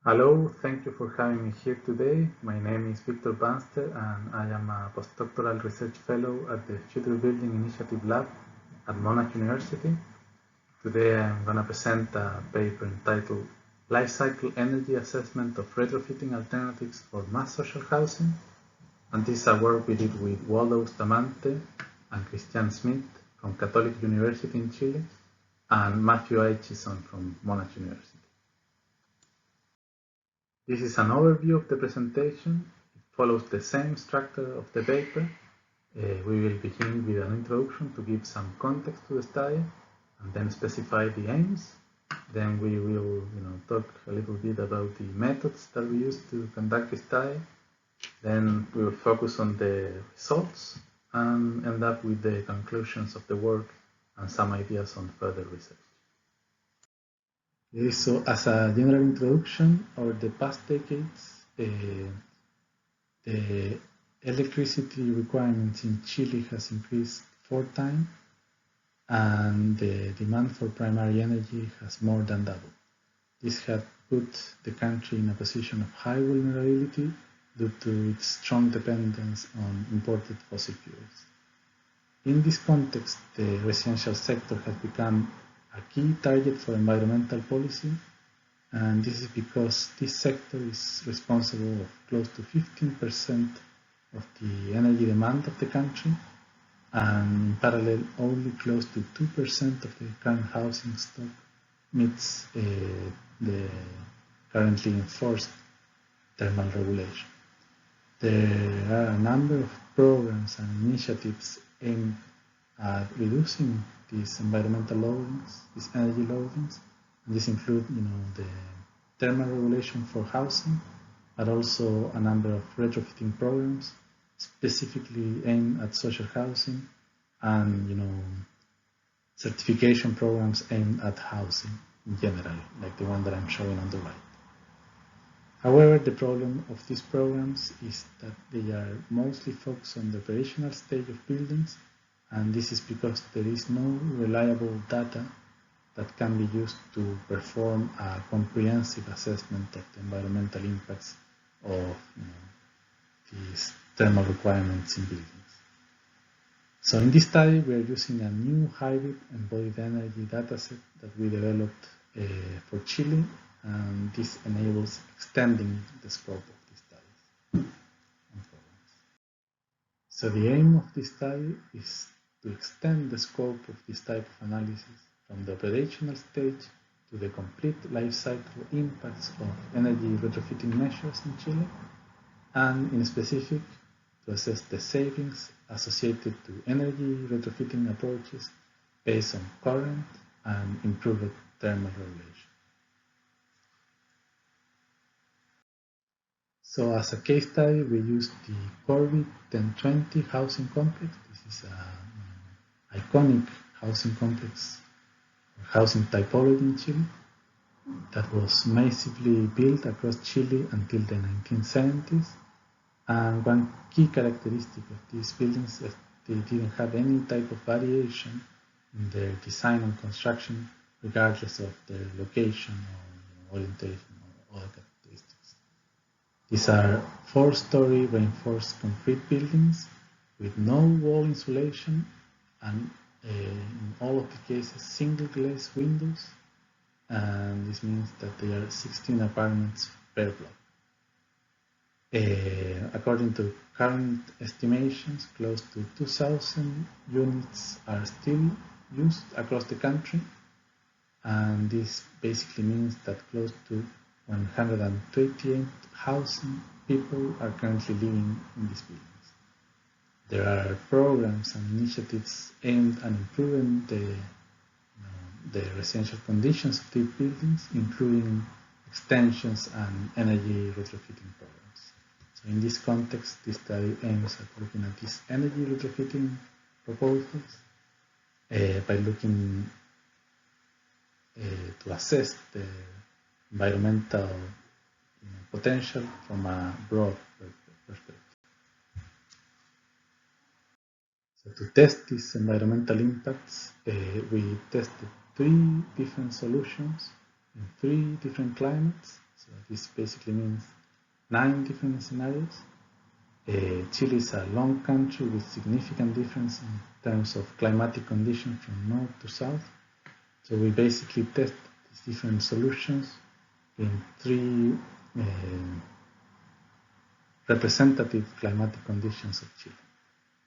Hello, thank you for having me here today. My name is Victor Banster and I am a postdoctoral research fellow at the Future Building Initiative Lab at Monash University. Today I'm going to present a paper entitled Life Cycle Energy Assessment of Retrofitting Alternatives for Mass Social Housing. And this is a work we did with Waldo Bustamante and Christian Smith from Catholic University in Chile and Matthew Aitchison from Monash University. This is an overview of the presentation. It follows the same structure of the paper. We will begin with an introduction to give some context to the study and then specify the aims. Then we will talk a little bit about the methods that we use to conduct the study. Then we will focus on the results and end up with the conclusions of the work and some ideas on further research. So as a general introduction, over the past decades, the electricity requirements in Chile has increased 4 times, and the demand for primary energy has more than doubled. This had put the country in a position of high vulnerability due to its strong dependence on imported fossil fuels. In this context, the residential sector has become a key target for environmental policy, and this is because this sector is responsible of close to 15% of the energy demand of the country, and in parallel only close to 2% of the current housing stock meets the currently enforced thermal regulation. There are a number of programs and initiatives aimed at reducing these environmental loadings, these energy loadings. And this include, the thermal regulation for housing, but also a number of retrofitting programs specifically aimed at social housing, and certification programs aimed at housing in general, like the one that I'm showing on the right. However, the problem of these programs is that they are mostly focused on the operational stage of buildings, and this is because there is no reliable data that can be used to perform a comprehensive assessment of the environmental impacts of these thermal requirements in buildings. So in this study, we are using a new hybrid embodied energy dataset that we developed for Chile, and this enables extending the scope of these studies and programs. So the aim of this study is to extend the scope of this type of analysis from the operational stage to the complete life cycle impacts of energy retrofitting measures in Chile, and in specific to assess the savings associated to energy retrofitting approaches based on current and improved thermal regulation. So as a case study, we used the Corby 1020 housing complex. This is an iconic housing complex, housing typology in Chile that was massively built across Chile until the 1970s. And one key characteristic of these buildings is they didn't have any type of variation in their design and construction, regardless of their location or orientation or other characteristics. These are 4-story reinforced concrete buildings with no wall insulation and in all of the cases single glaze windows, and this means that there are 16 apartments per block. According to current estimations, close to 2,000 units are still used across the country, and this basically means that close to 128,000 people are currently living in these buildings. There are programs and initiatives aimed at improving the residential conditions of these buildings, including extensions and energy retrofitting programs. So in this context, this study aims at looking at these energy retrofitting proposals by looking to assess the environmental potential from a broad perspective. So to test these environmental impacts, we tested 3 different solutions in 3 different climates, So this basically means 9 different scenarios. Chile is a long country with significant difference in terms of climatic conditions from north to south. So we basically test these different solutions in 3 representative climatic conditions of Chile.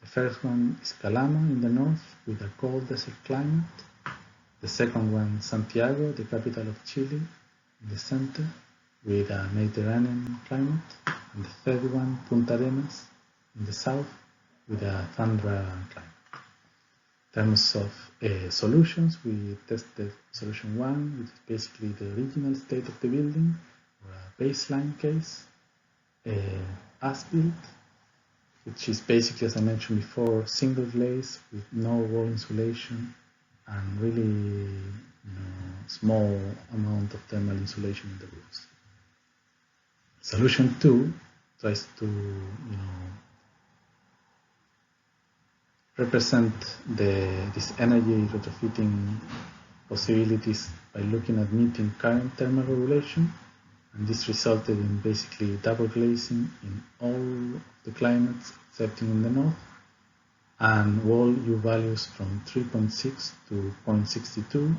The first one is Calama in the north with a cold desert climate. The second one, Santiago, the capital of Chile, in the center with a Mediterranean climate. And the third one, Punta Arenas in the south with a tundra climate. In terms of solutions, we tested solution 1, which is basically the original state of the building, or a baseline case, as-built, which is basically, as I mentioned before, single glaze with no wall insulation and really small amount of thermal insulation in the roofs. Solution 2 tries to represent this energy retrofitting possibilities by looking at meeting current thermal regulation, and this resulted in basically double glazing in all of the climates except in the north, and wall U values from 3.6 to 0.62,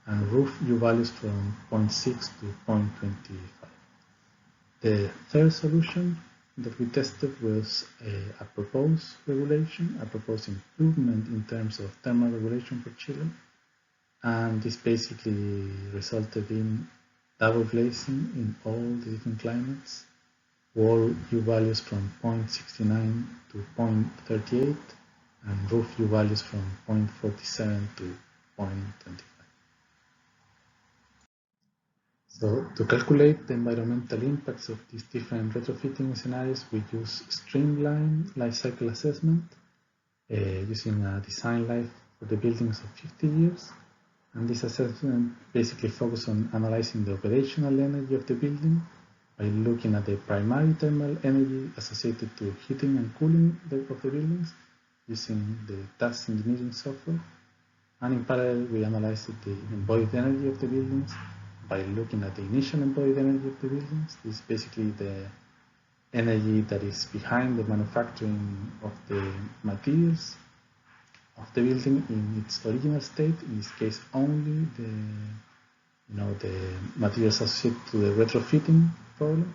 and roof U values from 0.6 to 0.25. The third solution that we tested was a proposed regulation, a proposed improvement in terms of thermal regulation for Chile, and this basically resulted in double glazing in all the different climates, wall U values from 0.69 to 0.38, and roof U values from 0.47 to 0.25. So to calculate the environmental impacts of these different retrofitting scenarios, we use streamlined life cycle assessment using a design life for the buildings of 50 years. And this assessment basically focuses on analyzing the operational energy of the building by looking at the primary thermal energy associated to heating and cooling of the buildings using the task engineering software. And in parallel, we analyzed the embodied energy of the buildings by looking at the initial embodied energy of the buildings. This is basically the energy that is behind the manufacturing of the materials of the building in its original state, in this case only the materials associated to the retrofitting problem.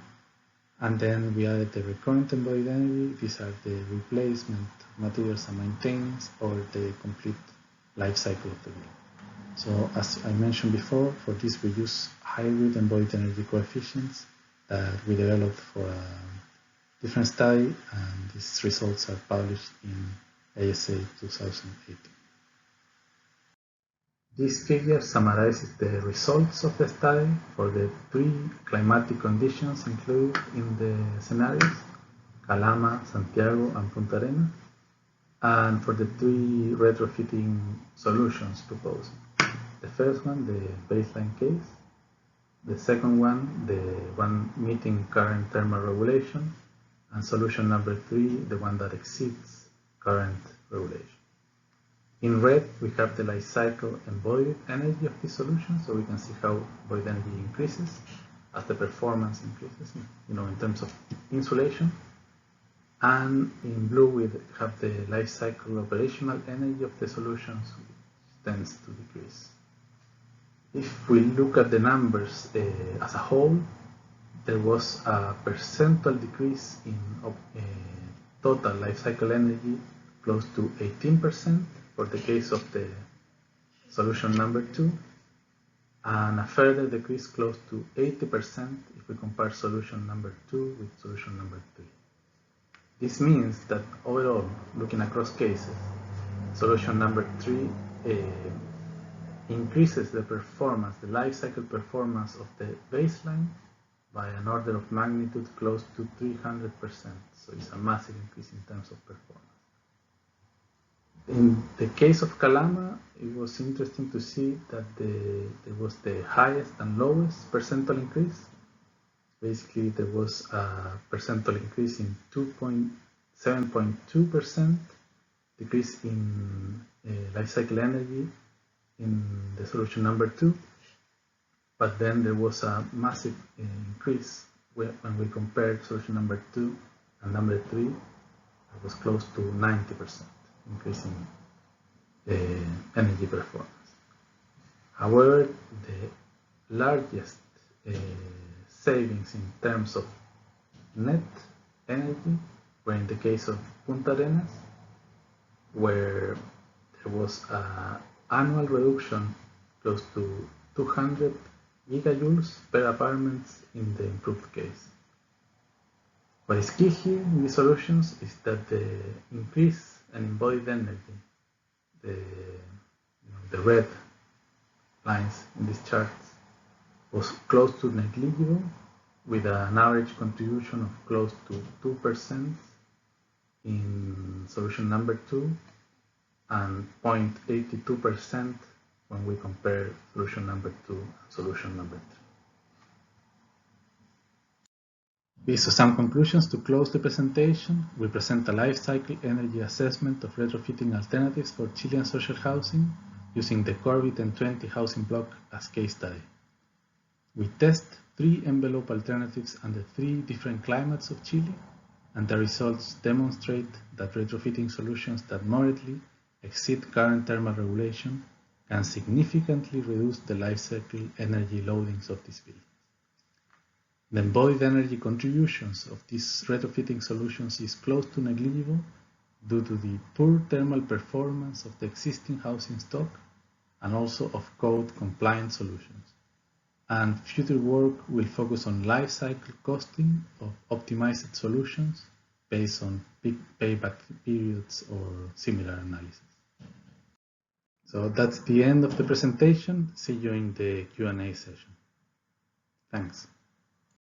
And then we added the recurrent embodied energy. These are the replacement materials and maintenance over the complete life cycle of the building. So as I mentioned before, for this we use hybrid embodied energy coefficients that we developed for a different study, and these results are published in ASA 2018. This figure summarizes the results of the study for the 3 climatic conditions included in the scenarios, Calama, Santiago, and Punta Arenas, and for the 3 retrofitting solutions proposed. The first one, the baseline case. The second one, the one meeting current thermal regulation. And solution number 3, the one that exceeds current regulation. In red, we have the life cycle embodied energy of this solution, so we can see how embodied energy increases as the performance increases, in terms of insulation. And in blue, we have the life cycle operational energy of the solutions, which tends to decrease. If we look at the numbers as a whole, there was a percentual decrease in total life cycle energy close to 18% for the case of the solution number 2, and a further decrease close to 80% if we compare solution number 2 with solution number 3. This means that overall, looking across cases, solution number 3 increases the performance, the life cycle performance of the baseline by an order of magnitude close to 300%. So it's a massive increase in terms of performance. In the case of Calama, it was interesting to see that there was the highest and lowest percentual increase. Basically, there was a percentual increase in 7.2% decrease in life cycle energy in the solution number 2, but then there was a massive increase when we compared solution number 2 and number 3. It was close to 90% increase in energy performance. However, the largest savings in terms of net energy were in the case of Punta Arenas, where there was an annual reduction close to 200 gigajoules per apartment in the improved case. What is key here in these solutions is that the increase in embodied energy, the red lines in these charts, was close to negligible, with an average contribution of close to 2% in solution number 2 and 0.82% when we compare solution number 2 and solution number 3. So some conclusions to close the presentation. We present a life cycle energy assessment of retrofitting alternatives for Chilean social housing using the Corbett and 20 housing block as case study. We test 3 envelope alternatives under 3 different climates of Chile, and the results demonstrate that retrofitting solutions that moderately exceed current thermal regulation can significantly reduce the life cycle energy loadings of these buildings. The embodied energy contributions of these retrofitting solutions is close to negligible due to the poor thermal performance of the existing housing stock and also of code compliant solutions. And future work will focus on life cycle costing of optimized solutions based on peak payback periods or similar analysis. So that's the end of the presentation. See you in the Q&A session. Thanks.